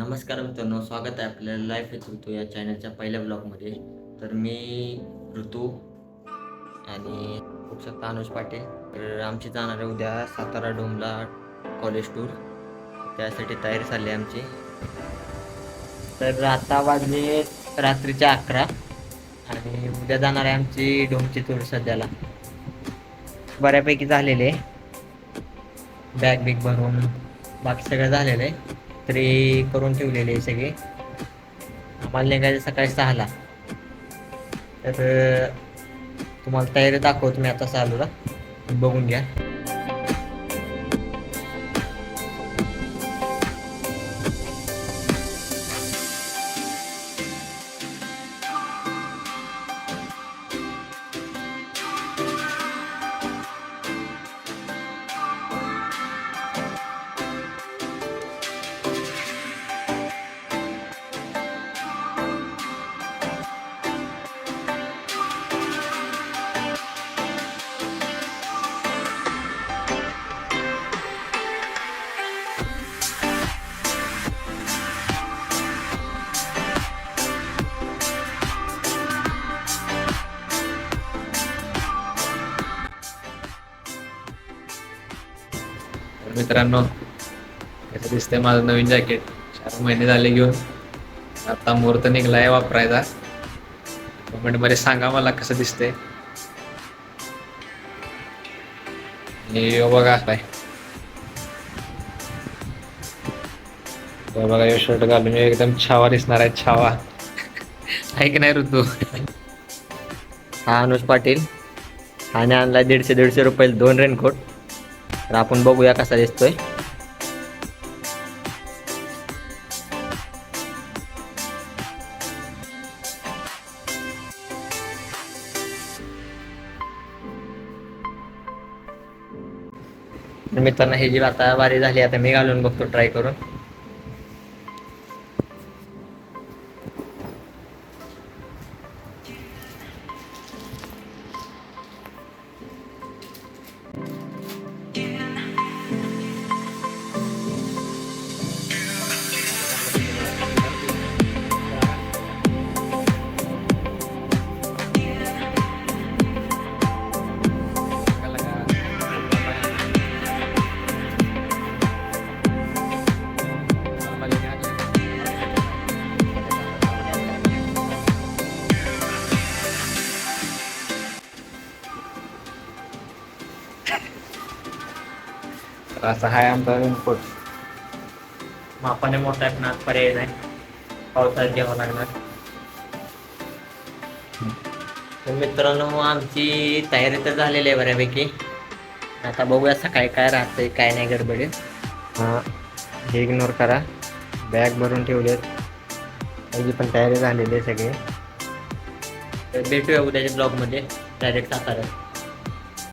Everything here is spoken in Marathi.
नमस्कार मित्रांनो, स्वागत आहे आपल्या लाईफ विथ ऋतू या चॅनलच्या पहिल्या ब्लॉगमध्ये. तर मी ऋतू आणि बघू शकता अनुज पाटील. तर आमची जाणार आहे उद्या सातारा डोमला कॉलेज टूर. त्यासाठी तयारी चालली आहे आमची. तर आता वाजले रात्रीचे 11 आणि उद्या जाणार आहे आमची डोमची टूर. सध्याला बऱ्यापैकी झालेले, बॅग बिग भरून बाकी सगळं झालेलं आहे. तरी करून ठेवलेले आहे सगळे. आम्हाला निघायचं सकाळी 6ला. तर तुम्हाला तयारी दाखवतो मी आता चालूला, बघून घ्या. मित्रांनो, कसं दिसतंय माझं नवीन जॅकेट. 4 महिने झाले घेऊन, आता मुहूर्त निघलाय वापरायचा. कमेंट मध्ये सांगा मला कसं दिसतंय. बघा काय, बघा हे शर्ट घालून एकदम छावा दिसणार आहे. छावा आहे की नाही ऋतू? हा अनुज पाटील. आणि आणला 150 रुपये 2 रेनकोट. तर आपण बघूया कसा दिसतोय. मित्रांनो, हे जी आता बारी झाली, आता मी घालून बघतो ट्राय करून. असा आहे आमचा रेनकोट. मापाने मोठा आहे पण आज पर्याय नाही, पावसाळ्यात घ्यावं लागणार. तर मित्रांनो, आमची तयारी तर झालेली आहे बऱ्यापैकी. आता बघूया सकाळी काय राहतंय काय नाही गडबडीत. हां, हे इग्नोर करा. बॅग भरून ठेवलेत, त्याची पण तयारी झालेली आहे सगळी. तर भेटूया उद्याच्या ब्लॉगमध्ये डायरेक्ट सातारा.